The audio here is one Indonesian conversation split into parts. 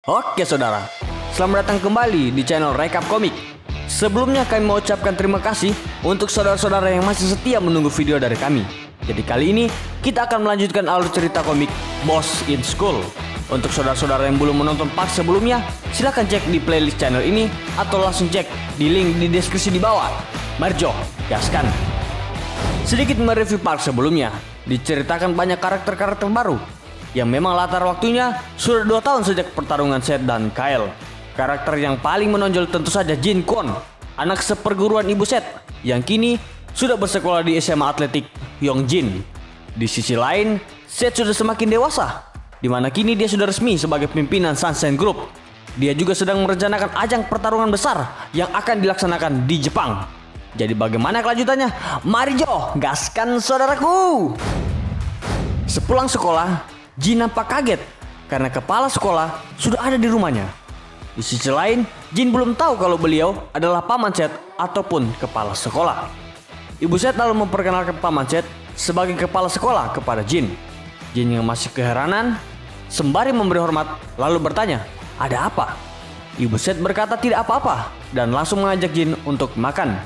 Oke saudara, selamat datang kembali di channel Recap Komik. Sebelumnya kami mau ucapkan terima kasih untuk saudara-saudara yang masih setia menunggu video dari kami. Jadi kali ini kita akan melanjutkan alur cerita komik Boss in School. Untuk saudara-saudara yang belum menonton part sebelumnya, silahkan cek di playlist channel ini atau langsung cek di link di deskripsi di bawah. Marjo, gaskan. Sedikit mereview part sebelumnya, diceritakan banyak karakter-karakter baru yang memang latar waktunya sudah 2 tahun sejak pertarungan Seth dan Kyle. Karakter yang paling menonjol tentu saja Jin Kwon, anak seperguruan ibu Seth yang kini sudah bersekolah di SMA Atletik Yongjin. Di sisi lain, Seth sudah semakin dewasa, di mana kini dia sudah resmi sebagai pimpinan Sunshine Group. Dia juga sedang merencanakan ajang pertarungan besar yang akan dilaksanakan di Jepang. Jadi bagaimana kelanjutannya? Mari Jo, gaskan saudaraku. Sepulang sekolah, Jin nampak kaget karena kepala sekolah sudah ada di rumahnya. Di sisi lain, Jin belum tahu kalau beliau adalah paman Seth ataupun kepala sekolah. Ibu Seth lalu memperkenalkan paman Seth sebagai kepala sekolah kepada Jin. Jin yang masih keheranan sembari memberi hormat lalu bertanya, "Ada apa?" Ibu Seth berkata tidak apa-apa dan langsung mengajak Jin untuk makan.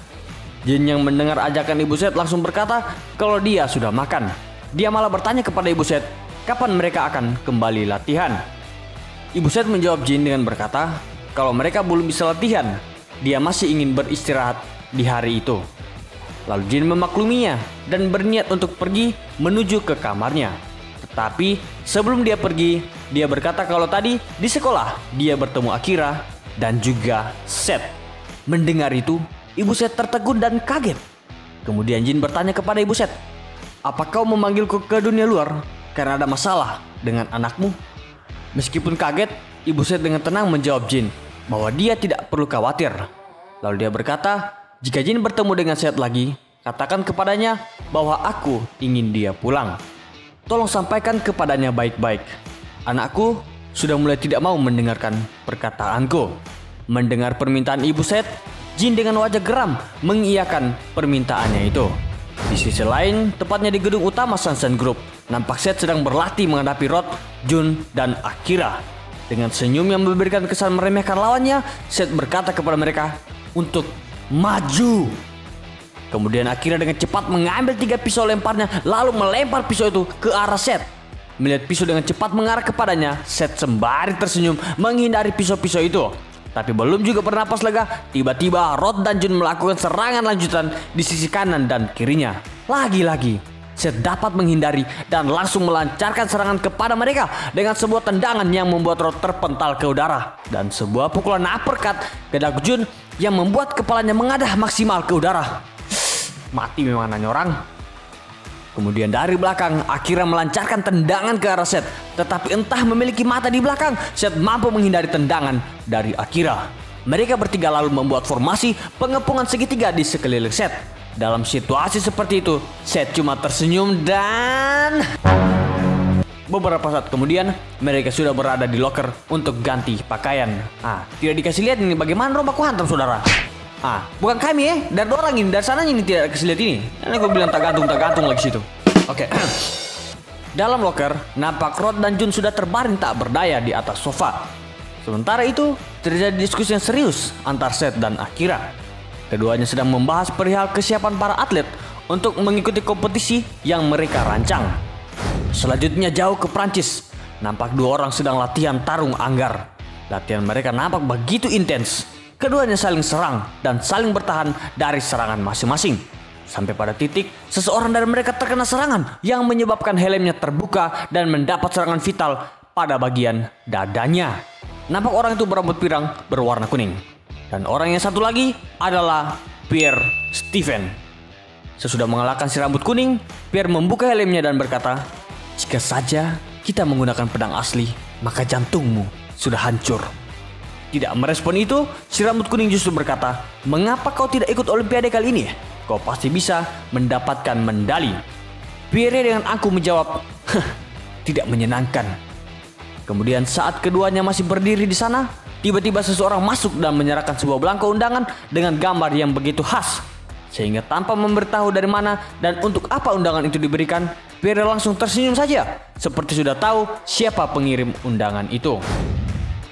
Jin yang mendengar ajakan ibu Seth langsung berkata kalau dia sudah makan. Dia malah bertanya kepada ibu Seth kapan mereka akan kembali latihan. Ibu Seth menjawab Jin dengan berkata kalau mereka belum bisa latihan, dia masih ingin beristirahat di hari itu. Lalu Jin memakluminya dan berniat untuk pergi menuju ke kamarnya. Tetapi sebelum dia pergi, dia berkata kalau tadi di sekolah dia bertemu Akira dan juga Seth. Mendengar itu, ibu Seth tertegun dan kaget. Kemudian Jin bertanya kepada ibu Seth, "Apa kau memanggilku ke dunia luar karena ada masalah dengan anakmu?" Meskipun kaget, ibu Seth dengan tenang menjawab Jin bahwa dia tidak perlu khawatir. Lalu dia berkata, jika Jin bertemu dengan Seth lagi, katakan kepadanya bahwa aku ingin dia pulang. Tolong sampaikan kepadanya baik-baik. Anakku sudah mulai tidak mau mendengarkan perkataanku. Mendengar permintaan ibu Seth, Jin dengan wajah geram mengiyakan permintaannya itu. Di sisi lain, tepatnya di gedung utama Sunshine Group, nampak Seth sedang berlatih menghadapi Rod, Jun, dan Akira. Dengan senyum yang memberikan kesan meremehkan lawannya, Seth berkata kepada mereka untuk maju. Kemudian Akira dengan cepat mengambil 3 pisau lemparnya lalu melempar pisau itu ke arah Seth. Melihat pisau dengan cepat mengarah kepadanya, Seth sembari tersenyum menghindari pisau-pisau itu. Tapi belum juga bernapas lega, tiba-tiba Rod dan Jun melakukan serangan lanjutan di sisi kanan dan kirinya. Lagi-lagi, Seth dapat menghindari dan langsung melancarkan serangan kepada mereka dengan sebuah tendangan yang membuat Rod terpental ke udara dan sebuah pukulan uppercut ke dagu Jun yang membuat kepalanya mengadah maksimal ke udara. Mati memang nanya orang. Kemudian dari belakang, Akira melancarkan tendangan ke arah Seth. Tetapi entah memiliki mata di belakang, Seth mampu menghindari tendangan dari Akira. Mereka bertiga lalu membuat formasi pengepungan segitiga di sekeliling Seth. Dalam situasi seperti itu, Seth cuma tersenyum dan beberapa saat kemudian mereka sudah berada di locker untuk ganti pakaian. Tidak dikasih lihat ini bagaimana rombaku hantam saudara. Bukan kami dari orang ini, dari sananya ini tidak dikasih lihat ini. Ini gue bilang tak gantung lagi situ. Oke. Dalam locker, nampak Rod dan Jun sudah terbaring tak berdaya di atas sofa. Sementara itu, terjadi diskusi yang serius antar Seth dan Akira. Keduanya sedang membahas perihal kesiapan para atlet untuk mengikuti kompetisi yang mereka rancang. Selanjutnya jauh ke Prancis, nampak 2 orang sedang latihan tarung anggar. Latihan mereka nampak begitu intens. Keduanya saling serang dan saling bertahan dari serangan masing-masing. Sampai pada titik, seseorang dari mereka terkena serangan yang menyebabkan helmnya terbuka dan mendapat serangan vital pada bagian dadanya. Nampak orang itu berambut pirang berwarna kuning. Dan orang yang satu lagi adalah Pierre Steven. Sesudah mengalahkan si rambut kuning, Pierre membuka helmnya dan berkata, "Jika saja kita menggunakan pedang asli, maka jantungmu sudah hancur." Tidak merespon itu, si rambut kuning justru berkata, "Mengapa kau tidak ikut olimpiade kali ini? Kau pasti bisa mendapatkan medali." Pierre dengan angkuh menjawab, "Tidak menyenangkan." Kemudian saat keduanya masih berdiri di sana, tiba-tiba seseorang masuk dan menyerahkan sebuah belangko undangan dengan gambar yang begitu khas. Sehingga tanpa memberitahu dari mana dan untuk apa undangan itu diberikan, Pierre langsung tersenyum saja, seperti sudah tahu siapa pengirim undangan itu.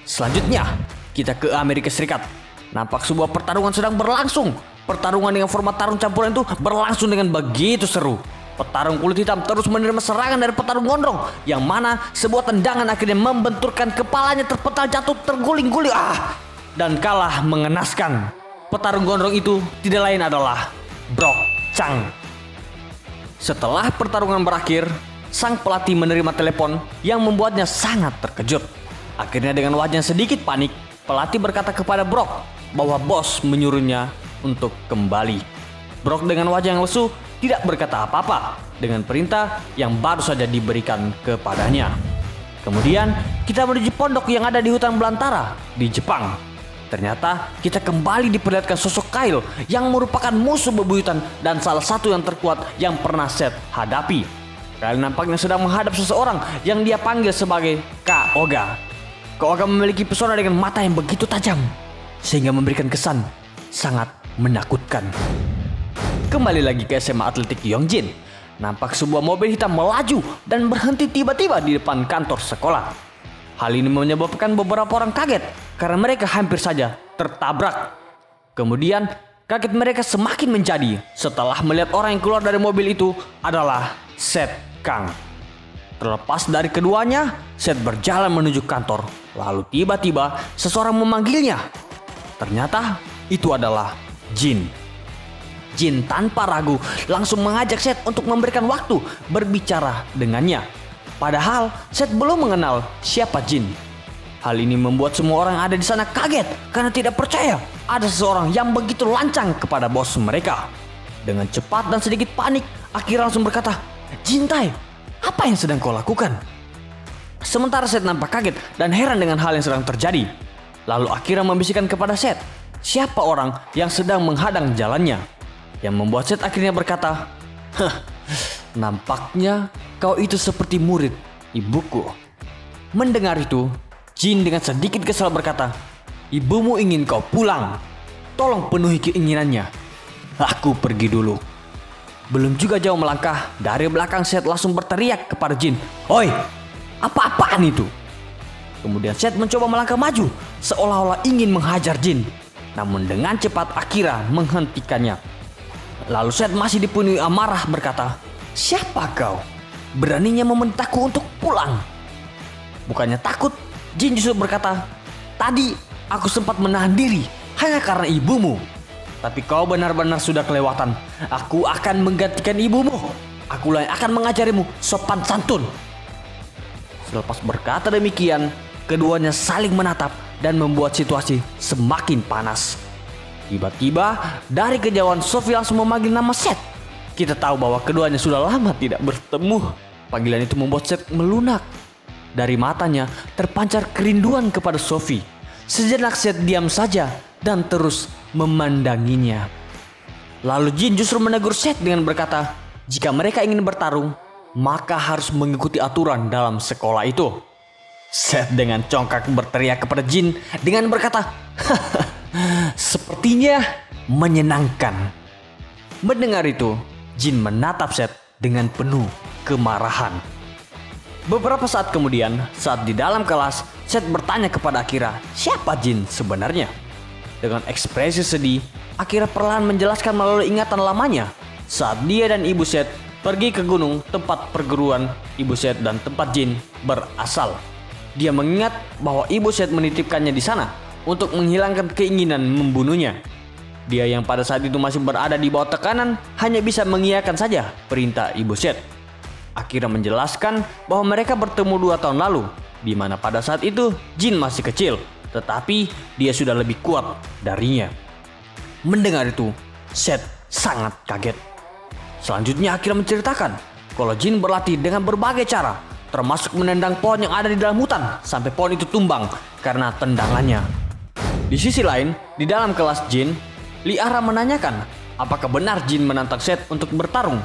Selanjutnya, kita ke Amerika Serikat. Nampak sebuah pertarungan sedang berlangsung. Pertarungan dengan format tarung campuran itu berlangsung dengan begitu seru. Petarung kulit hitam terus menerima serangan dari petarung gondrong, yang mana sebuah tendangan akhirnya membenturkan kepalanya terpental jatuh terguling-guling dan kalah mengenaskan. Petarung gondrong itu tidak lain adalah Brock Chang. Setelah pertarungan berakhir, sang pelatih menerima telepon yang membuatnya sangat terkejut. Akhirnya dengan wajah sedikit panik, pelatih berkata kepada Brock bahwa bos menyuruhnya untuk kembali. Brock dengan wajah yang lesu tidak berkata apa-apa dengan perintah yang baru saja diberikan kepadanya. Kemudian kita menuju pondok yang ada di hutan belantara di Jepang. Ternyata kita kembali diperlihatkan sosok Kyle yang merupakan musuh bebuyutan dan salah satu yang terkuat yang pernah Seth hadapi. Kyle nampaknya sedang menghadap seseorang yang dia panggil sebagai Kak Oga. Kak Oga memiliki pesona dengan mata yang begitu tajam sehingga memberikan kesan sangat menakutkan. Kembali lagi ke SMA Atletik Yongjin. Nampak sebuah mobil hitam melaju dan berhenti tiba-tiba di depan kantor sekolah. Hal ini menyebabkan beberapa orang kaget karena mereka hampir saja tertabrak. Kemudian kaget mereka semakin menjadi setelah melihat orang yang keluar dari mobil itu adalah Seth Kang. Terlepas dari keduanya, Seth berjalan menuju kantor. Lalu tiba-tiba seseorang memanggilnya. Ternyata itu adalah Jin. Jin tanpa ragu langsung mengajak Seth untuk memberikan waktu berbicara dengannya. Padahal Seth belum mengenal siapa Jin. Hal ini membuat semua orang yang ada di sana kaget karena tidak percaya ada seseorang yang begitu lancang kepada bos mereka. Dengan cepat dan sedikit panik, Akira langsung berkata, "Jintai, apa yang sedang kau lakukan?" Sementara Seth nampak kaget dan heran dengan hal yang sedang terjadi. Lalu Akira membisikkan kepada Seth siapa orang yang sedang menghadang jalannya. Yang membuat Seth akhirnya berkata, "Nampaknya kau itu seperti murid ibuku." Mendengar itu, Jin dengan sedikit kesal berkata, "Ibumu ingin kau pulang. Tolong penuhi keinginannya. Aku pergi dulu." Belum juga jauh melangkah, dari belakang Seth langsung berteriak kepada Jin, "Oi, apa-apaan itu?" Kemudian Seth mencoba melangkah maju, seolah-olah ingin menghajar Jin. Namun dengan cepat Akira menghentikannya. Lalu Seth masih dipenuhi amarah berkata, "Siapa kau? Beraninya memintaku untuk pulang?" Bukannya takut, Jin justru berkata, "Tadi aku sempat menahan diri hanya karena ibumu. Tapi kau benar-benar sudah kelewatan. Aku akan menggantikan ibumu. Akulah yang akan mengajarimu sopan santun." Selepas berkata demikian, keduanya saling menatap dan membuat situasi semakin panas. Tiba-tiba dari kejauhan Sophie langsung memanggil nama Seth. Kita tahu bahwa keduanya sudah lama tidak bertemu. Panggilan itu membuat Seth melunak. Dari matanya terpancar kerinduan kepada Sophie. Sejenak Seth diam saja dan terus memandanginya. Lalu Jin justru menegur Seth dengan berkata, jika mereka ingin bertarung, maka harus mengikuti aturan dalam sekolah itu. Seth dengan congkak berteriak kepada Jin dengan berkata, "Sepertinya menyenangkan." Mendengar itu, Jin menatap Seth dengan penuh kemarahan. Beberapa saat kemudian, saat di dalam kelas, Seth bertanya kepada Akira, siapa Jin sebenarnya? Dengan ekspresi sedih, Akira perlahan menjelaskan melalui ingatan lamanya saat dia dan ibu Seth pergi ke gunung tempat perguruan ibu Seth dan tempat Jin berasal. Dia mengingat bahwa ibu Seth menitipkannya di sana untuk menghilangkan keinginan membunuhnya. Dia yang pada saat itu masih berada di bawah tekanan hanya bisa mengiyakan saja perintah ibu Seth. Akira menjelaskan bahwa mereka bertemu 2 tahun lalu, di mana pada saat itu Jin masih kecil, tetapi dia sudah lebih kuat darinya. Mendengar itu, Seth sangat kaget. Selanjutnya Akira menceritakan kalau Jin berlatih dengan berbagai cara, termasuk menendang pohon yang ada di dalam hutan sampai pohon itu tumbang karena tendangannya. Di sisi lain, di dalam kelas Jin, Li Ara menanyakan apakah benar Jin menantang Seth untuk bertarung.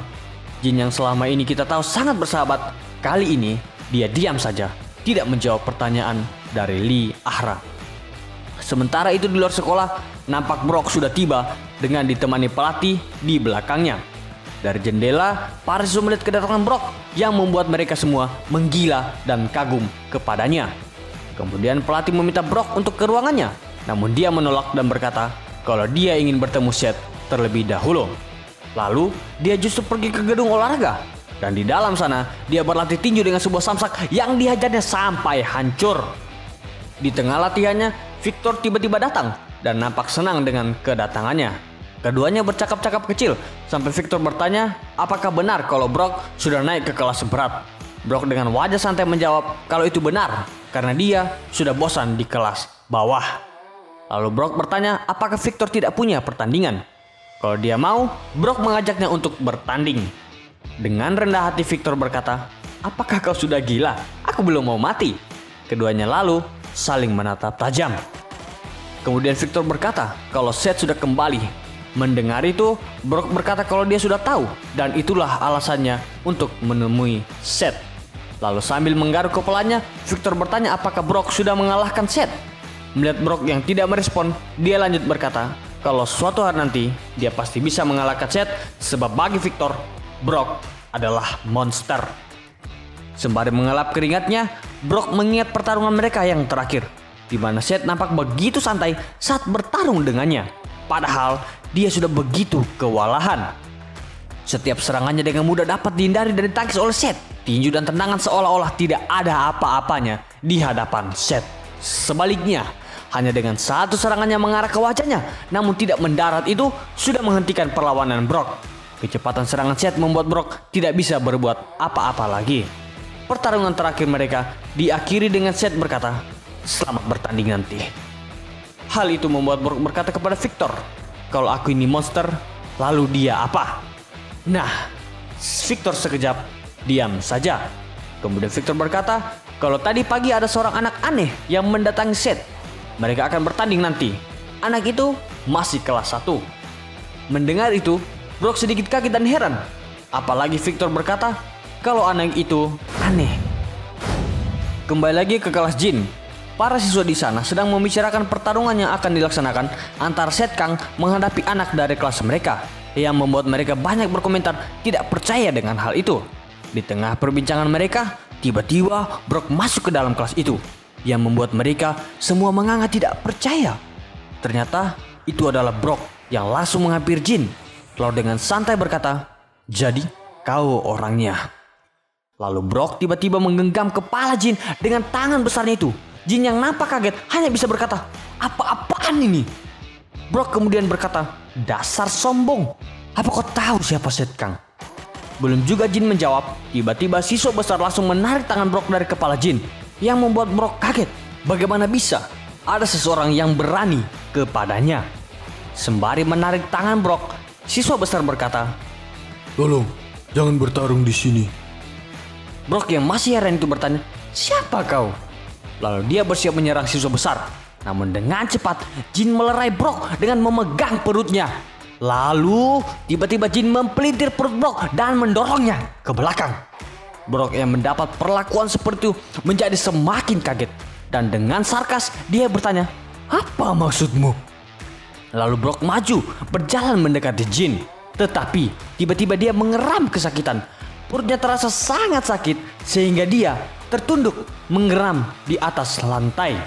Jin yang selama ini kita tahu sangat bersahabat, kali ini dia diam saja, tidak menjawab pertanyaan dari Li Ara. Sementara itu di luar sekolah, nampak Brock sudah tiba dengan ditemani pelatih di belakangnya. Dari jendela, para siswa melihat kedatangan Brock yang membuat mereka semua menggila dan kagum kepadanya. Kemudian pelatih meminta Brock untuk ke ruangannya, namun dia menolak dan berkata kalau dia ingin bertemu Seth terlebih dahulu. Lalu dia justru pergi ke gedung olahraga, dan di dalam sana dia berlatih tinju dengan sebuah samsak yang dihajarnya sampai hancur. Di tengah latihannya, Victor tiba-tiba datang dan nampak senang dengan kedatangannya. Keduanya bercakap-cakap kecil sampai Victor bertanya apakah benar kalau Brock sudah naik ke kelas berat. Brock dengan wajah santai menjawab kalau itu benar karena dia sudah bosan di kelas bawah. Lalu Brock bertanya apakah Victor tidak punya pertandingan. Kalau dia mau, Brock mengajaknya untuk bertanding. Dengan rendah hati Victor berkata, apakah kau sudah gila? Aku belum mau mati. Keduanya lalu saling menatap tajam. Kemudian Victor berkata kalau Seth sudah kembali. Mendengar itu, Brock berkata kalau dia sudah tahu dan itulah alasannya untuk menemui Seth. Lalu sambil menggaruk kepalanya, Victor bertanya apakah Brock sudah mengalahkan Seth. Melihat Brock yang tidak merespon, dia lanjut berkata kalau suatu hari nanti dia pasti bisa mengalahkan Seth sebab bagi Victor, Brock adalah monster. Sembari mengelap keringatnya, Brock mengingat pertarungan mereka yang terakhir, di mana Seth nampak begitu santai saat bertarung dengannya. Padahal dia sudah begitu kewalahan. Setiap serangannya dengan mudah dapat dihindari dan ditangkis oleh Seth. Tinju dan tendangan seolah-olah tidak ada apa-apanya di hadapan Seth. Sebaliknya, hanya dengan satu serangan yang mengarah ke wajahnya, namun tidak mendarat itu sudah menghentikan perlawanan Brock. Kecepatan serangan Seth membuat Brock tidak bisa berbuat apa-apa lagi. Pertarungan terakhir mereka diakhiri dengan Seth berkata, "Selamat bertanding nanti." Hal itu membuat Brock berkata kepada Victor, kalau aku ini monster, lalu dia apa? Nah, Victor sekejap diam saja. Kemudian Victor berkata, kalau tadi pagi ada seorang anak aneh yang mendatangi Seth. Mereka akan bertanding nanti. Anak itu masih kelas 1. Mendengar itu, Brock sedikit kaget dan heran. Apalagi Victor berkata, kalau anak itu aneh. Kembali lagi ke kelas Jin. Para siswa di sana sedang membicarakan pertarungan yang akan dilaksanakan antara Seth Kang menghadapi anak dari kelas mereka, yang membuat mereka banyak berkomentar tidak percaya dengan hal itu. Di tengah perbincangan mereka, tiba-tiba Brock masuk ke dalam kelas itu, yang membuat mereka semua menganga tidak percaya. Ternyata itu adalah Brock yang langsung menghampiri Jin, lalu dengan santai berkata, jadi kau orangnya. Lalu Brock tiba-tiba menggenggam kepala Jin dengan tangan besarnya itu. Jin yang nampak kaget hanya bisa berkata, apa-apaan ini? Brock kemudian berkata, dasar sombong. Apa kau tahu siapa Seth Kang? Belum juga Jin menjawab, tiba-tiba siswa besar langsung menarik tangan Brock dari kepala Jin, yang membuat Brock kaget. Bagaimana bisa ada seseorang yang berani kepadanya? Sembari menarik tangan Brock, siswa besar berkata, tolong, jangan bertarung di sini. Brock yang masih heran itu bertanya, siapa kau? Lalu dia bersiap menyerang siswa besar. Namun dengan cepat Jin melerai Brock dengan memegang perutnya. Lalu tiba-tiba Jin mempelintir perut Brock dan mendorongnya ke belakang. Brock yang mendapat perlakuan seperti itu menjadi semakin kaget. Dan dengan sarkas dia bertanya, apa maksudmu? Lalu Brock maju berjalan mendekati Jin. Tetapi tiba-tiba dia mengeram kesakitan. Perutnya terasa sangat sakit sehingga dia tertunduk mengeram di atas lantai.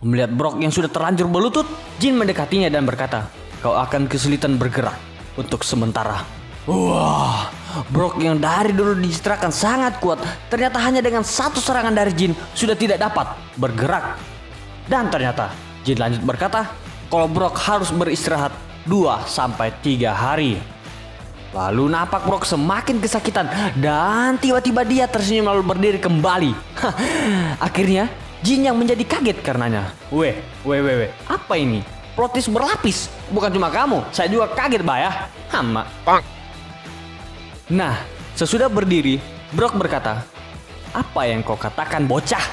Melihat Brock yang sudah terlanjur berlutut, Jin mendekatinya dan berkata, kau akan kesulitan bergerak untuk sementara. Wah, Brock yang dari dulu dicitrakan sangat kuat, ternyata hanya dengan satu serangan dari Jin sudah tidak dapat bergerak. Dan ternyata Jin lanjut berkata, kalau Brock harus beristirahat 2-3 hari. Lalu nampak Brock semakin kesakitan dan tiba-tiba dia tersenyum lalu berdiri kembali. Akhirnya Jin yang menjadi kaget karenanya. Weh, apa ini? Plot twist berlapis. Bukan cuma kamu, saya juga kaget ya. Hama. Nah, sesudah berdiri, Brock berkata, apa yang kau katakan bocah?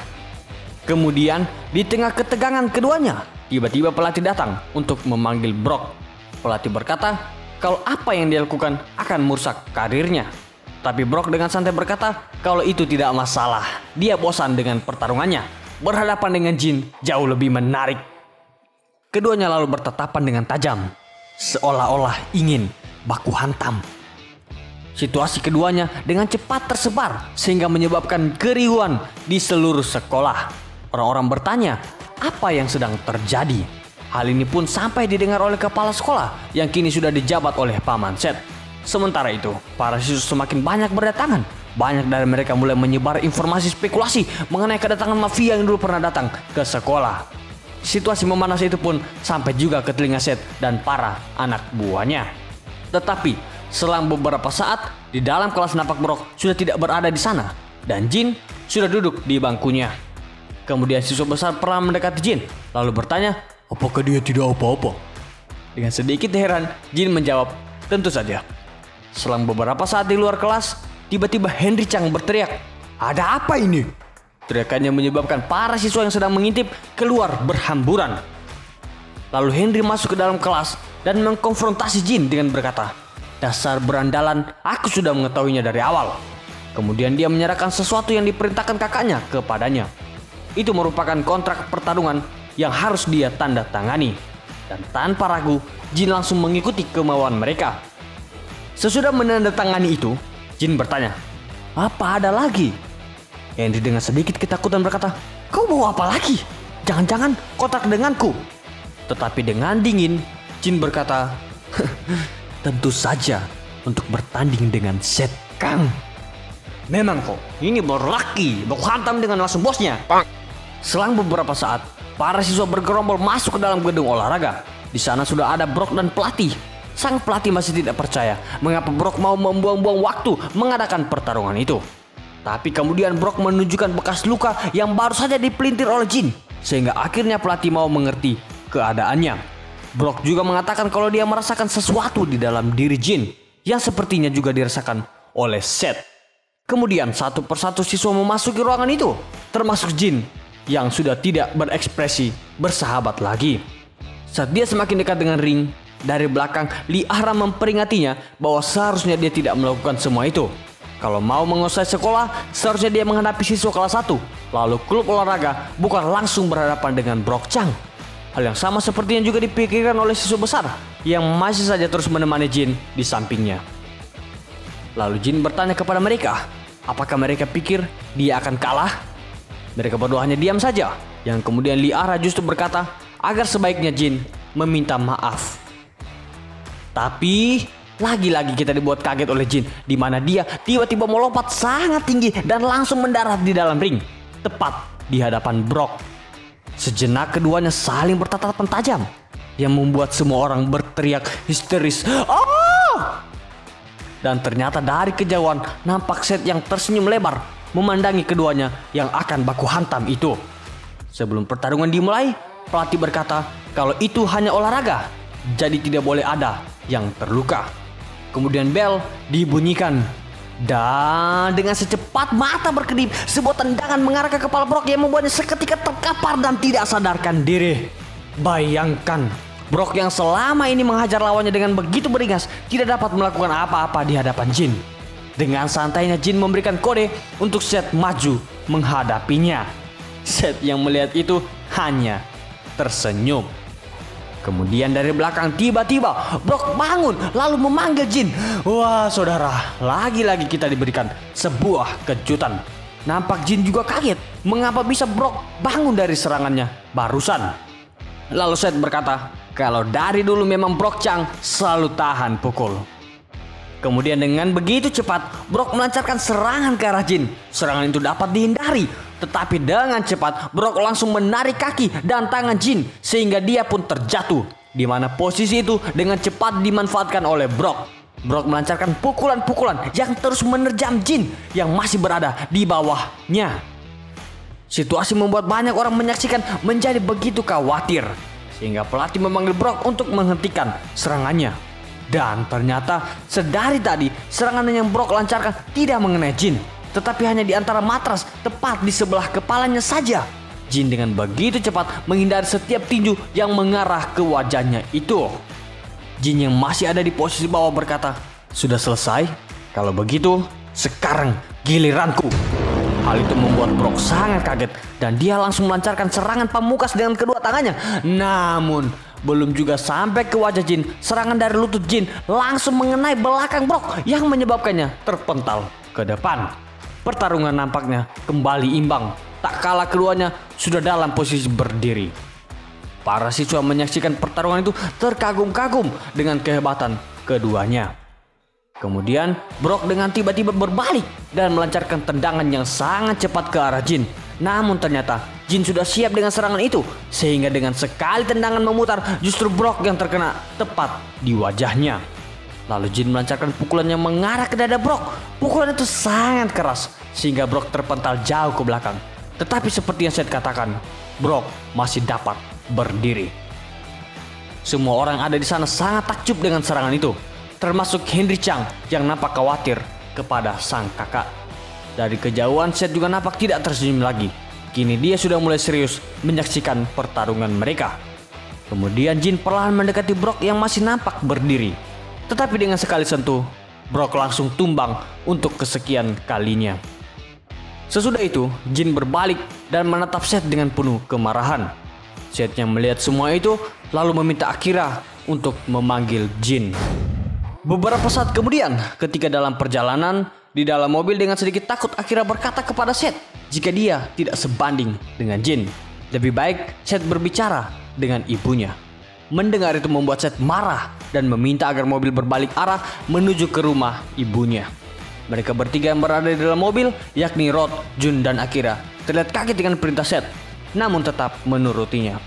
Kemudian di tengah ketegangan keduanya, tiba-tiba pelatih datang untuk memanggil Brock. Pelatih berkata, kalau apa yang dia lakukan akan merusak karirnya. Tapi Brock dengan santai berkata kalau itu tidak masalah. Dia bosan dengan pertarungannya. Berhadapan dengan Jin jauh lebih menarik. Keduanya lalu bertatapan dengan tajam, seolah-olah ingin baku hantam. Situasi keduanya dengan cepat tersebar sehingga menyebabkan keriuhan di seluruh sekolah. Orang-orang bertanya apa yang sedang terjadi. Hal ini pun sampai didengar oleh kepala sekolah yang kini sudah dijabat oleh Paman Seth. Sementara itu, para siswa semakin banyak berdatangan. Banyak dari mereka mulai menyebar informasi spekulasi mengenai kedatangan mafia yang dulu pernah datang ke sekolah. Situasi memanas itu pun sampai juga ke telinga Seth dan para anak buahnya. Tetapi selang beberapa saat, di dalam kelas nampak Brock sudah tidak berada di sana dan Jin sudah duduk di bangkunya. Kemudian siswa besar pernah mendekati Jin lalu bertanya, Apakah dia tidak apa-apa? dengan sedikit heran, Jin menjawab, tentu saja. Selang beberapa saat di luar kelas, tiba-tiba Henry Chang berteriak, "Ada apa ini?" Teriakannya menyebabkan para siswa yang sedang mengintip keluar berhamburan. Lalu Henry masuk ke dalam kelas dan mengkonfrontasi Jin dengan berkata, "Dasar berandalan, aku sudah mengetahuinya dari awal." Kemudian dia menyerahkan sesuatu yang diperintahkan kakaknya kepadanya. Itu merupakan kontrak pertarungan yang harus dia tanda tangani. Dan tanpa ragu, Jin langsung mengikuti kemauan mereka. Sesudah menandatangani itu, Jin bertanya, "Apa ada lagi?" Henry dengan sedikit ketakutan berkata, "Kau mau apa lagi? Jangan-jangan kontrak denganku." Tetapi dengan dingin, Jin berkata, "Tentu saja untuk bertanding dengan Seth Kang." Memang kok, ini baru laki, baku hantam dengan langsung bosnya. Selang beberapa saat, para siswa bergerombol masuk ke dalam gedung olahraga. Di sana sudah ada Brock dan pelatih. Sang pelatih masih tidak percaya mengapa Brock mau membuang-buang waktu mengadakan pertarungan itu. Tapi kemudian Brock menunjukkan bekas luka yang baru saja dipelintir oleh Jin, sehingga akhirnya pelatih mau mengerti keadaannya. Brock juga mengatakan kalau dia merasakan sesuatu di dalam diri Jin yang sepertinya juga dirasakan oleh Seth. Kemudian satu persatu siswa memasuki ruangan itu, termasuk Jin yang sudah tidak berekspresi bersahabat lagi. Saat dia semakin dekat dengan ring, dari belakang Lee Ah-ra memperingatinya bahwa seharusnya dia tidak melakukan semua itu. Kalau mau menguasai sekolah, seharusnya dia menghadapi siswa kelas 1. Lalu klub olahraga bukan langsung berhadapan dengan Brock Chang. Hal yang sama seperti yang juga dipikirkan oleh siswa besar yang masih saja terus menemani Jin di sampingnya. Lalu Jin bertanya kepada mereka, apakah mereka pikir dia akan kalah? Mereka berdua hanya diam saja. Yang kemudian Lee Ah-ra justru berkata agar sebaiknya Jin meminta maaf. Tapi lagi-lagi kita dibuat kaget oleh Jin, di mana dia tiba-tiba melompat sangat tinggi dan langsung mendarat di dalam ring, tepat di hadapan Brock. Sejenak keduanya saling bertatapan tajam, yang membuat semua orang berteriak histeris, "Ah!" Dan ternyata dari kejauhan nampak Seth yang tersenyum lebar memandangi keduanya yang akan baku hantam itu. Sebelum pertarungan dimulai, pelatih berkata kalau itu hanya olahraga, jadi tidak boleh ada yang terluka. Kemudian bel dibunyikan dan dengan secepat mata berkedip, sebuah tendangan mengarah ke kepala Brock yang membuatnya seketika terkapar dan tidak sadarkan diri. Bayangkan, Brock yang selama ini menghajar lawannya dengan begitu beringas tidak dapat melakukan apa-apa di hadapan Jin. Dengan santainya Jin memberikan kode untuk Seth maju menghadapinya. Seth yang melihat itu hanya tersenyum. Kemudian dari belakang tiba-tiba Brock bangun lalu memanggil Jin. Wah saudara, lagi-lagi kita diberikan sebuah kejutan. Nampak Jin juga kaget mengapa bisa Brock bangun dari serangannya barusan. Lalu Seth berkata kalau dari dulu memang Brock Chang selalu tahan pukul. Kemudian dengan begitu cepat Brock melancarkan serangan ke arah Jin. Serangan itu dapat dihindari, tetapi dengan cepat Brock langsung menarik kaki dan tangan Jin sehingga dia pun terjatuh. Di mana posisi itu dengan cepat dimanfaatkan oleh Brock. Brock melancarkan pukulan-pukulan yang terus menerjam Jin yang masih berada di bawahnya. Situasi membuat banyak orang menyaksikan menjadi begitu khawatir, sehingga pelatih memanggil Brock untuk menghentikan serangannya. Dan ternyata sedari tadi serangan yang Brock lancarkan tidak mengenai Jin, tetapi hanya di antara matras tepat di sebelah kepalanya saja. Jin dengan begitu cepat menghindari setiap tinju yang mengarah ke wajahnya itu. Jin yang masih ada di posisi bawah berkata, "Sudah selesai? Kalau begitu sekarang giliranku." Hal itu membuat Brock sangat kaget dan dia langsung melancarkan serangan pamungkas dengan kedua tangannya. Namun belum juga sampai ke wajah Jin, serangan dari lutut Jin langsung mengenai belakang Brock yang menyebabkannya terpental ke depan. Pertarungan nampaknya kembali imbang tak kalah keduanya sudah dalam posisi berdiri. Para siswa menyaksikan pertarungan itu terkagum-kagum dengan kehebatan keduanya. Kemudian Brock dengan tiba-tiba berbalik dan melancarkan tendangan yang sangat cepat ke arah Jin. Namun ternyata Jin sudah siap dengan serangan itu, sehingga dengan sekali tendangan memutar justru Brock yang terkena tepat di wajahnya. Lalu Jin melancarkan pukulan yang mengarah ke dada Brock. Pukulan itu sangat keras sehingga Brock terpental jauh ke belakang. Tetapi seperti yang saya katakan, Brock masih dapat berdiri. Semua orang ada di sana sangat takjub dengan serangan itu, termasuk Henry Chang yang nampak khawatir kepada sang kakak. Dari kejauhan Seth juga nampak tidak tersenyum lagi. Kini dia sudah mulai serius menyaksikan pertarungan mereka. Kemudian Jin perlahan mendekati Brock yang masih nampak berdiri. Tetapi dengan sekali sentuh, Brock langsung tumbang untuk kesekian kalinya. Sesudah itu, Jin berbalik dan menatap Seth dengan penuh kemarahan. Seth yang melihat semua itu lalu meminta Akira untuk memanggil Jin. Beberapa saat kemudian, ketika dalam perjalanan di dalam mobil dengan sedikit takut, Akira berkata kepada Seth jika dia tidak sebanding dengan Jin. Lebih baik Seth berbicara dengan ibunya. Mendengar itu membuat Seth marah dan meminta agar mobil berbalik arah menuju ke rumah ibunya. Mereka bertiga yang berada di dalam mobil, yakni Rod, Jun, dan Akira, terlihat kaget dengan perintah Seth, namun tetap menurutinya.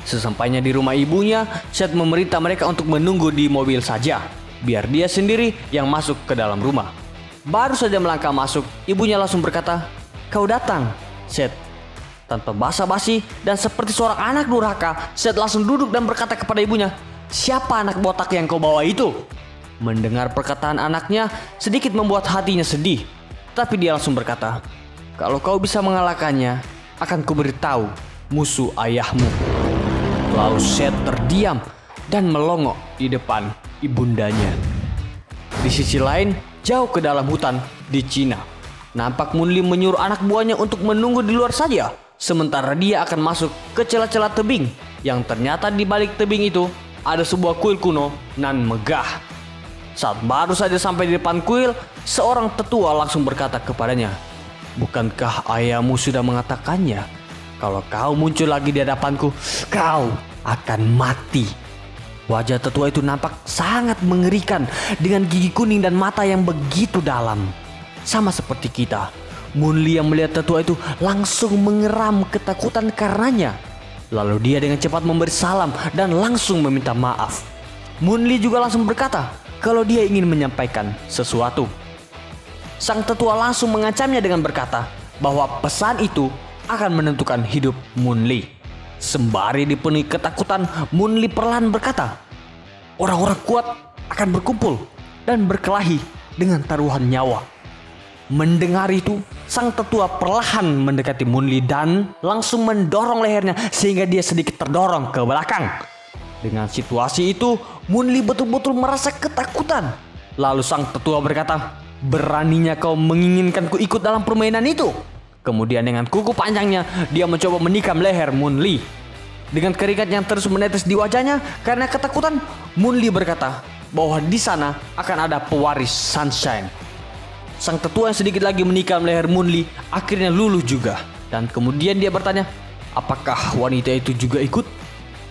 Sesampainya di rumah ibunya, Seth memerintah mereka untuk menunggu di mobil saja, biar dia sendiri yang masuk ke dalam rumah. Baru saja melangkah masuk, ibunya langsung berkata, "Kau datang, Seth." Tanpa basa-basi dan seperti seorang anak durhaka, Seth langsung duduk dan berkata kepada ibunya, "Siapa anak botak yang kau bawa itu?" Mendengar perkataan anaknya sedikit membuat hatinya sedih. Tapi dia langsung berkata, "Kalau kau bisa mengalahkannya, akan kuberitahu musuh ayahmu." Lalu Seth terdiam dan melongok di depan ibundanya. Di sisi lain, jauh ke dalam hutan di Cina, nampak Munli menyuruh anak buahnya untuk menunggu di luar saja, sementara dia akan masuk ke celah-celah tebing, yang ternyata di balik tebing itu ada sebuah kuil kuno nan megah. Saat baru saja sampai di depan kuil, seorang tetua langsung berkata kepadanya, "Bukankah ayahmu sudah mengatakannya? Kalau kau muncul lagi di hadapanku, kau akan mati." Wajah tetua itu nampak sangat mengerikan dengan gigi kuning dan mata yang begitu dalam. Sama seperti kita, Munli yang melihat tetua itu langsung mengeram ketakutan karenanya. Lalu dia dengan cepat memberi salam dan langsung meminta maaf. Munli juga langsung berkata kalau dia ingin menyampaikan sesuatu. Sang tetua langsung mengancamnya dengan berkata bahwa pesan itu akan menentukan hidup Munli. Sembari dipenuhi ketakutan, Munli perlahan berkata, "Orang-orang kuat akan berkumpul dan berkelahi dengan taruhan nyawa." Mendengar itu, sang tetua perlahan mendekati Munli dan langsung mendorong lehernya sehingga dia sedikit terdorong ke belakang. Dengan situasi itu, Munli betul-betul merasa ketakutan. Lalu sang tetua berkata, "Beraninya kau menginginkanku ikut dalam permainan itu?" Kemudian dengan kuku panjangnya, dia mencoba menikam leher Munli. Dengan keringat yang terus menetes di wajahnya karena ketakutan, Munli berkata bahwa di sana akan ada pewaris Sunshine. Sang tetua yang sedikit lagi menikam leher Munli akhirnya luluh juga. Dan kemudian dia bertanya, apakah wanita itu juga ikut?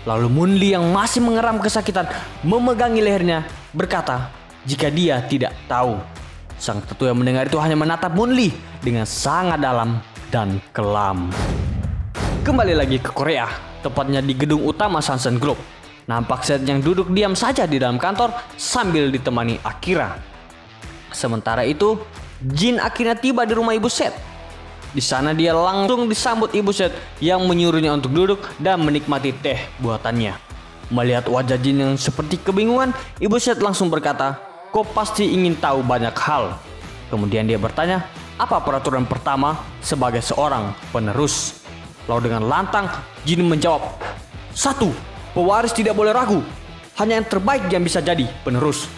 Lalu Munli yang masih mengeram kesakitan memegangi lehernya berkata jika dia tidak tahu. Sang tetua yang mendengar itu hanya menatap Munli dengan sangat dalam dan kelam. Kembali lagi ke Korea, tepatnya di gedung utama Sunshine Group. Nampak Seth yang duduk diam saja di dalam kantor sambil ditemani Akira. Sementara itu, Jin akhirnya tiba di rumah ibu Seth. Di sana dia langsung disambut ibu Seth yang menyuruhnya untuk duduk dan menikmati teh buatannya. Melihat wajah Jin yang seperti kebingungan, ibu Seth langsung berkata, "Kau pasti ingin tahu banyak hal." Kemudian dia bertanya, apa peraturan pertama sebagai seorang penerus? Lalu dengan lantang, Jin menjawab, 1. Pewaris tidak boleh ragu. Hanya yang terbaik yang bisa jadi penerus.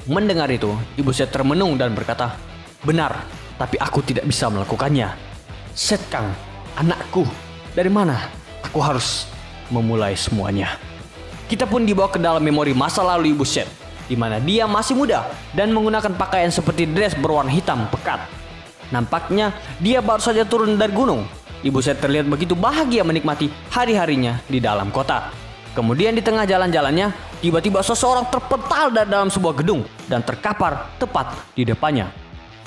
Mendengar itu, ibu Seth termenung dan berkata, "Benar, tapi aku tidak bisa melakukannya." "Seth Kang, anakku, dari mana aku harus memulai semuanya?" Kita pun dibawa ke dalam memori masa lalu ibu Seth, di mana dia masih muda dan menggunakan pakaian seperti dress berwarna hitam pekat. Nampaknya dia baru saja turun dari gunung. Ibu Set terlihat begitu bahagia menikmati hari-harinya di dalam kota. Kemudian di tengah jalan-jalannya, tiba-tiba seseorang terpental dari dalam sebuah gedung dan terkapar tepat di depannya.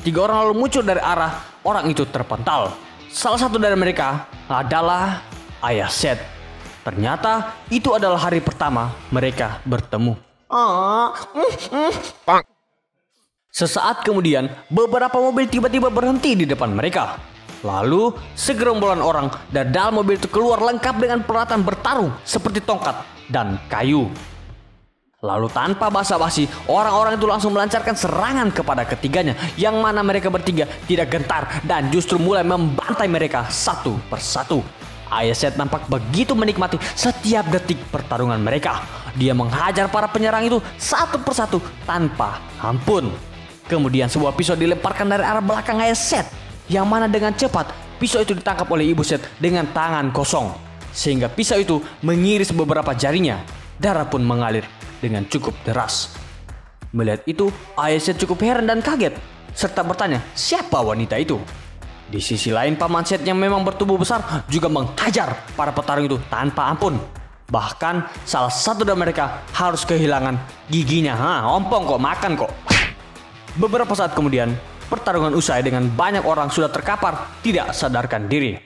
3 orang lalu muncul dari arah orang itu terpental. Salah satu dari mereka adalah ayah Set. Ternyata itu adalah hari pertama mereka bertemu. Sesaat kemudian, beberapa mobil tiba-tiba berhenti di depan mereka. Lalu, segerombolan orang dari dalam mobil itu keluar lengkap dengan peralatan bertarung seperti tongkat dan kayu. Lalu tanpa basa-basi, orang-orang itu langsung melancarkan serangan kepada ketiganya, yang mana mereka bertiga tidak gentar dan justru mulai membantai mereka satu persatu. Ayah Set nampak begitu menikmati setiap detik pertarungan mereka. Dia menghajar para penyerang itu satu persatu tanpa ampun. Kemudian sebuah pisau dilemparkan dari arah belakang ayah Set, yang mana dengan cepat pisau itu ditangkap oleh ibu Set dengan tangan kosong, sehingga pisau itu mengiris beberapa jarinya. Darah pun mengalir dengan cukup deras. Melihat itu, ayah Set cukup heran dan kaget, serta bertanya siapa wanita itu. Di sisi lain, paman Set yang memang bertubuh besar juga menghajar para petarung itu tanpa ampun. Bahkan salah satu dari mereka harus kehilangan giginya. Ompong kok, makan kok. Beberapa saat kemudian, pertarungan usai dengan banyak orang sudah terkapar tidak sadarkan diri.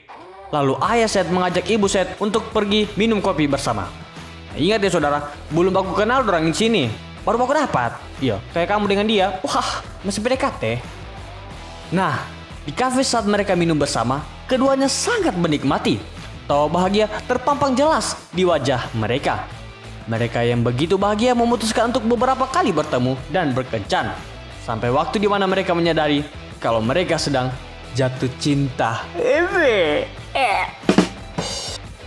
Lalu ayah Set mengajak ibu Set untuk pergi minum kopi bersama. Ingat ya saudara, belum aku kenal orang di sini, baru aku dapat. Iya, kayak kamu dengan dia, wah masih PDKT. Nah, di kafe saat mereka minum bersama, keduanya sangat menikmati. Tawa bahagia terpampang jelas di wajah mereka. Mereka yang begitu bahagia memutuskan untuk beberapa kali bertemu dan berkencan. Sampai waktu di mana mereka menyadari kalau mereka sedang jatuh cinta.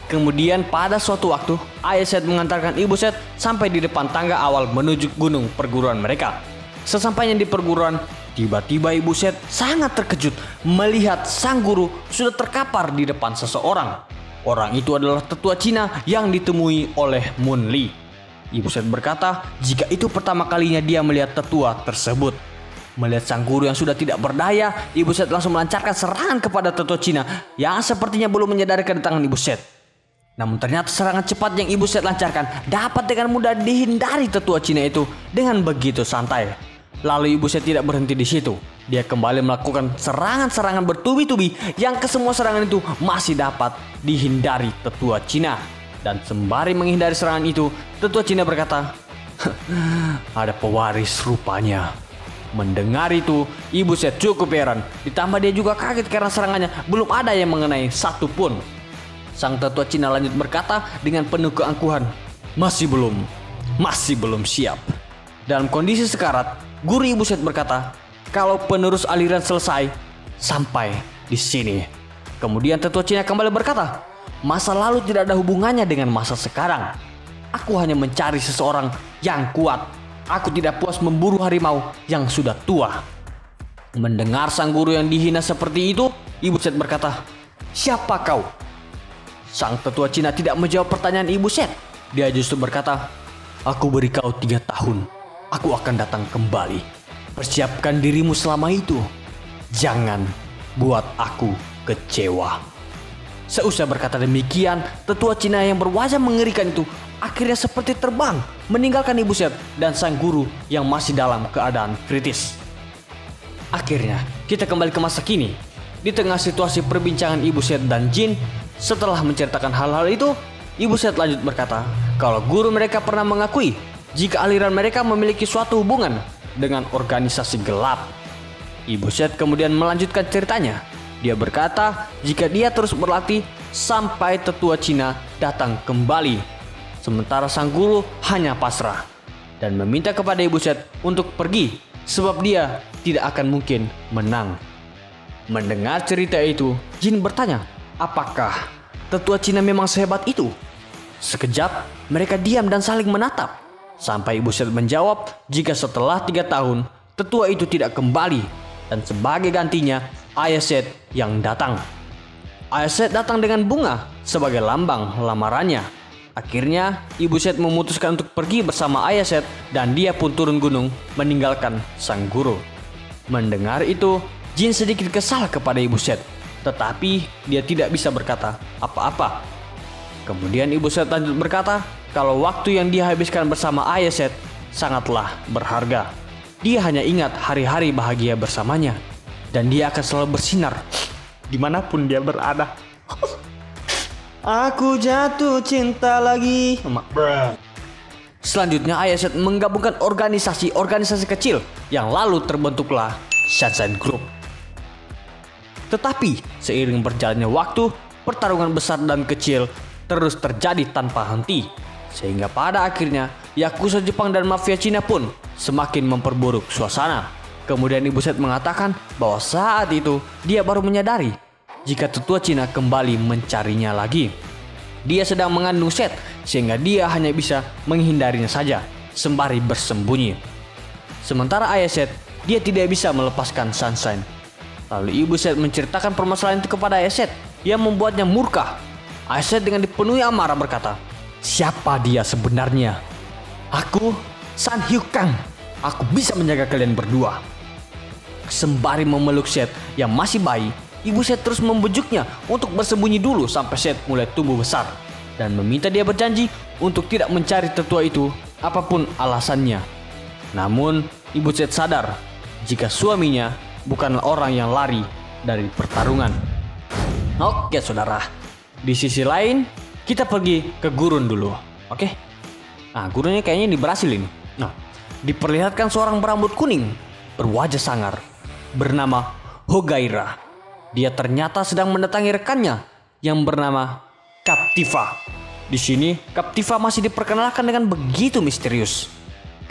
Kemudian pada suatu waktu, ayah Set mengantarkan ibu Set sampai di depan tangga awal menuju gunung perguruan mereka. Sesampainya di perguruan, tiba-tiba ibu Set sangat terkejut melihat sang guru sudah terkapar di depan seseorang. Orang itu adalah tetua Cina yang ditemui oleh Mun Li. Ibu Set berkata jika itu pertama kalinya dia melihat tetua tersebut. Melihat sang guru yang sudah tidak berdaya, ibu Set langsung melancarkan serangan kepada tetua Cina yang sepertinya belum menyadari kedatangan ibu Set. Namun ternyata serangan cepat yang ibu Set lancarkan dapat dengan mudah dihindari tetua Cina itu dengan begitu santai. Lalu ibu Set tidak berhenti di situ. Dia kembali melakukan serangan-serangan bertubi-tubi yang kesemua serangan itu masih dapat dihindari tetua Cina. Dan sembari menghindari serangan itu, tetua Cina berkata, ada pewaris rupanya. Mendengar itu, ibu Set cukup heran. Ditambah dia juga kaget karena serangannya belum ada yang mengenai satu pun. Sang tetua Cina lanjut berkata dengan penuh keangkuhan, masih belum siap. Dalam kondisi sekarat, guru ibu Set berkata, kalau penerus aliran selesai, sampai di sini. Kemudian tetua Cina kembali berkata, masa lalu tidak ada hubungannya dengan masa sekarang. Aku hanya mencari seseorang yang kuat. Aku tidak puas memburu harimau yang sudah tua. Mendengar sang guru yang dihina seperti itu, ibu Set berkata, siapa kau? Sang tetua Cina tidak menjawab pertanyaan ibu Set. Dia justru berkata, aku beri kau 3 tahun. Aku akan datang kembali. Persiapkan dirimu selama itu. Jangan buat aku kecewa. Seusai berkata demikian, tetua Cina yang berwajah mengerikan itu akhirnya seperti terbang, meninggalkan ibu Set dan sang guru yang masih dalam keadaan kritis. Akhirnya, kita kembali ke masa kini. Di tengah situasi perbincangan ibu Set dan Jin, setelah menceritakan hal-hal itu, ibu Set lanjut berkata kalau guru mereka pernah mengakui jika aliran mereka memiliki suatu hubungan dengan organisasi gelap. Ibu Set kemudian melanjutkan ceritanya. Dia berkata jika dia terus berlatih sampai tetua Cina datang kembali. Sementara sang guru hanya pasrah dan meminta kepada ibu Set untuk pergi sebab dia tidak akan mungkin menang. Mendengar cerita itu, Jin bertanya, apakah tetua Cina memang sehebat itu? Sekejap mereka diam dan saling menatap. Sampai ibu Set menjawab jika setelah 3 tahun tetua itu tidak kembali dan sebagai gantinya ayah Set yang datang. Ayah Set datang dengan bunga sebagai lambang lamarannya. Akhirnya ibu Set memutuskan untuk pergi bersama ayah Set dan dia pun turun gunung meninggalkan sang guru. Mendengar itu, Jin sedikit kesal kepada ibu Set. tetapi dia tidak bisa berkata apa-apa. Kemudian Ibu Seth lanjut berkata kalau waktu yang dia habiskan bersama ayah Seth sangatlah berharga. Dia hanya ingat hari-hari bahagia bersamanya, dan dia akan selalu bersinar dimanapun dia berada. Aku jatuh cinta lagi. Selanjutnya ayah Seth menggabungkan organisasi kecil yang lalu terbentuklah Sunshine Group. Tetapi seiring berjalannya waktu, pertarungan besar dan kecil terus terjadi tanpa henti. Sehingga pada akhirnya Yakuza Jepang dan mafia Cina pun semakin memperburuk suasana. Kemudian Ibu Seth mengatakan bahwa saat itu dia baru menyadari jika tetua Cina kembali mencarinya lagi. Dia sedang mengandung Seth sehingga dia hanya bisa menghindarinya saja sembari bersembunyi. Sementara ayah Seth, dia tidak bisa melepaskan Sunshine. Lalu Ibu Seth menceritakan permasalahan itu kepada ayah Seth yang membuatnya murka. Ayah Seth dengan dipenuhi amarah berkata, "Siapa dia sebenarnya? Aku San Hyu Kang. Aku bisa menjaga kalian berdua." Sembari memeluk Seth yang masih bayi, Ibu Seth terus membujuknya untuk bersembunyi dulu sampai Seth mulai tumbuh besar dan meminta dia berjanji untuk tidak mencari tetua itu apapun alasannya. Namun Ibu Seth sadar jika suaminya bukanlah orang yang lari dari pertarungan. Oke saudara, di sisi lain kita pergi ke gurun dulu. Oke. Nah, gurunnya kayaknya di Brasil ini. Nah, diperlihatkan seorang berambut kuning berwajah sangar bernama Hogaira. Dia ternyata sedang mendatangi rekannya yang bernama Captiva. Di sini Captiva masih diperkenalkan dengan begitu misterius.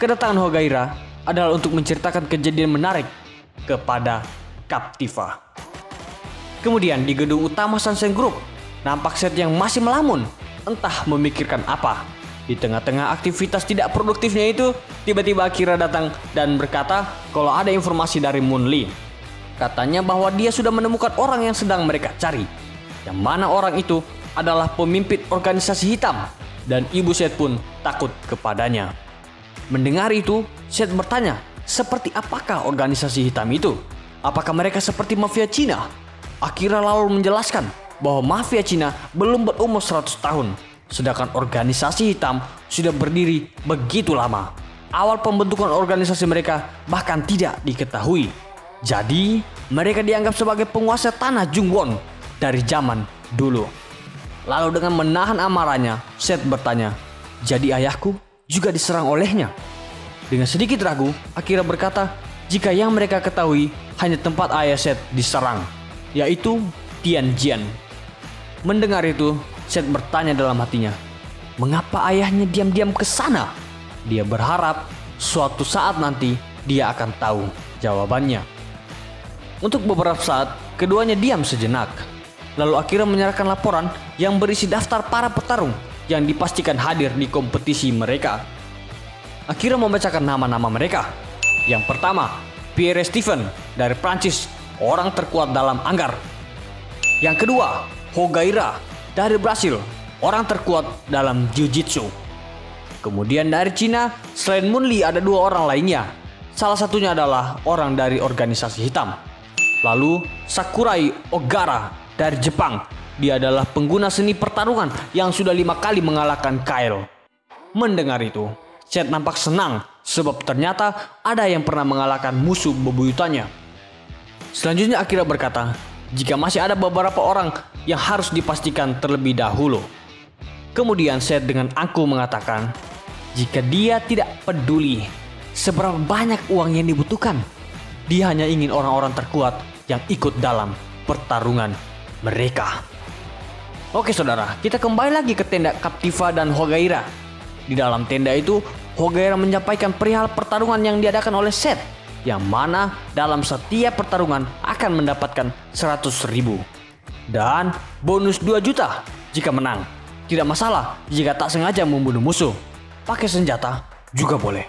Kedatangan Hogaira adalah untuk menceritakan kejadian menarik kepada Captiva. Kemudian di gedung utama Sunshine Group, nampak Seth yang masih melamun, entah memikirkan apa. Di tengah-tengah aktivitas tidak produktifnya itu, tiba-tiba Akira datang dan berkata kalau ada informasi dari Moon Lee. Katanya bahwa dia sudah menemukan orang yang sedang mereka cari, yang mana orang itu adalah pemimpin organisasi hitam, dan Ibu Seth pun takut kepadanya. Mendengar itu, Seth bertanya, seperti apakah organisasi hitam itu? Apakah mereka seperti mafia Cina? Akira lalu menjelaskan bahwa mafia Cina belum berumur 100 tahun, sedangkan organisasi hitam sudah berdiri begitu lama. Awal pembentukan organisasi mereka bahkan tidak diketahui. Jadi, mereka dianggap sebagai penguasa tanah Jungwon dari zaman dulu. Lalu dengan menahan amarahnya, Seth bertanya, jadi ayahku juga diserang olehnya? Dengan sedikit ragu, Akira berkata, jika yang mereka ketahui hanya tempat ayah Seth diserang, yaitu Tianjin. Mendengar itu, Seth bertanya dalam hatinya, mengapa ayahnya diam-diam ke sana? Dia berharap suatu saat nanti dia akan tahu jawabannya. Untuk beberapa saat, keduanya diam sejenak. Lalu Akira menyerahkan laporan yang berisi daftar para petarung yang dipastikan hadir di kompetisi mereka. Akira membacakan nama-nama mereka. Yang pertama, Pierre Steven dari Prancis, orang terkuat dalam anggar. Yang kedua, Hogaira dari Brasil, orang terkuat dalam jiu-jitsu. Kemudian dari Cina, selain Moon Lee ada dua orang lainnya. Salah satunya adalah orang dari organisasi hitam. Lalu Sakurai Ogara dari Jepang. Dia adalah pengguna seni pertarungan yang sudah 5 kali mengalahkan Kyle. Mendengar itu, Seth nampak senang sebab ternyata ada yang pernah mengalahkan musuh bebuyutannya. Selanjutnya Akira berkata, jika masih ada beberapa orang yang harus dipastikan terlebih dahulu. Kemudian Seth dengan angkuh mengatakan, jika dia tidak peduli seberapa banyak uang yang dibutuhkan, dia hanya ingin orang-orang terkuat yang ikut dalam pertarungan mereka. Oke saudara, kita kembali lagi ke tenda Captiva dan Hogaira. Di dalam tenda itu, Hogaira menyampaikan perihal pertarungan yang diadakan oleh Seth, yang mana dalam setiap pertarungan akan mendapatkan 100.000 dan bonus 2 juta jika menang. Tidak masalah jika tak sengaja membunuh musuh. Pakai senjata juga boleh.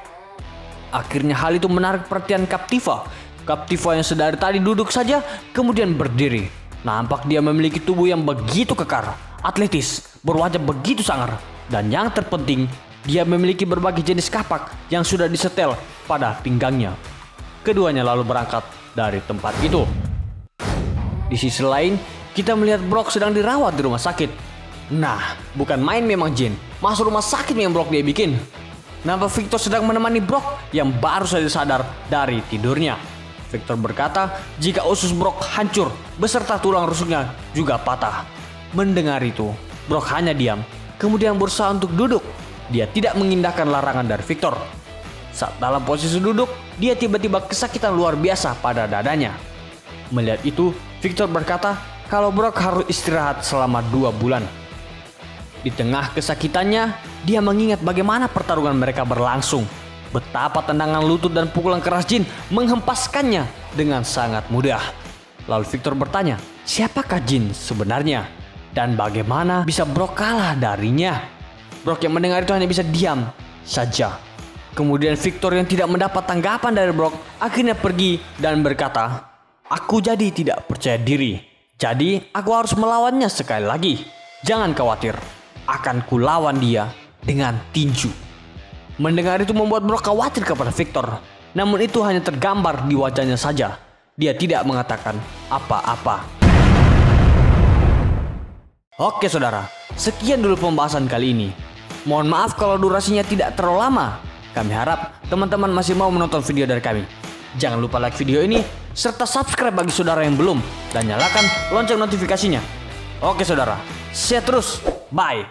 Akhirnya hal itu menarik perhatian Captiva. Captiva yang sedari tadi duduk saja kemudian berdiri. Nampak dia memiliki tubuh yang begitu kekar, atletis, berwajah begitu sangar, dan yang terpenting dia memiliki berbagai jenis kapak yang sudah disetel pada pinggangnya. Keduanya lalu berangkat dari tempat itu. Di sisi lain, kita melihat Brock sedang dirawat di rumah sakit. Nah, bukan main memang Jin. Masuk rumah sakit yang Brock dia bikin. Nampak Victor sedang menemani Brock yang baru saja sadar dari tidurnya. Victor berkata jika usus Brock hancur beserta tulang rusuknya juga patah. Mendengar itu, Brock hanya diam, kemudian berusaha untuk duduk. Dia tidak mengindahkan larangan dari Victor. Saat dalam posisi duduk, dia tiba-tiba kesakitan luar biasa pada dadanya. Melihat itu, Victor berkata kalau Brock harus istirahat selama 2 bulan. Di tengah kesakitannya, dia mengingat bagaimana pertarungan mereka berlangsung. Betapa tendangan lutut dan pukulan keras Jin menghempaskannya dengan sangat mudah. Lalu Victor bertanya, siapakah Jin sebenarnya? Dan bagaimana bisa Brock kalah darinya? Brock yang mendengar itu hanya bisa diam saja. Kemudian Victor yang tidak mendapat tanggapan dari Brock akhirnya pergi dan berkata, aku jadi tidak percaya diri. Jadi aku harus melawannya sekali lagi. Jangan khawatir, akan kulawan dia dengan tinju. Mendengar itu membuat Brock khawatir kepada Victor. Namun itu hanya tergambar di wajahnya saja. Dia tidak mengatakan apa-apa. Oke saudara, sekian dulu pembahasan kali ini. Mohon maaf kalau durasinya tidak terlalu lama. Kami harap teman-teman masih mau menonton video dari kami. Jangan lupa like video ini, serta subscribe bagi saudara yang belum. Dan nyalakan lonceng notifikasinya. Oke saudara, sehat terus. Bye.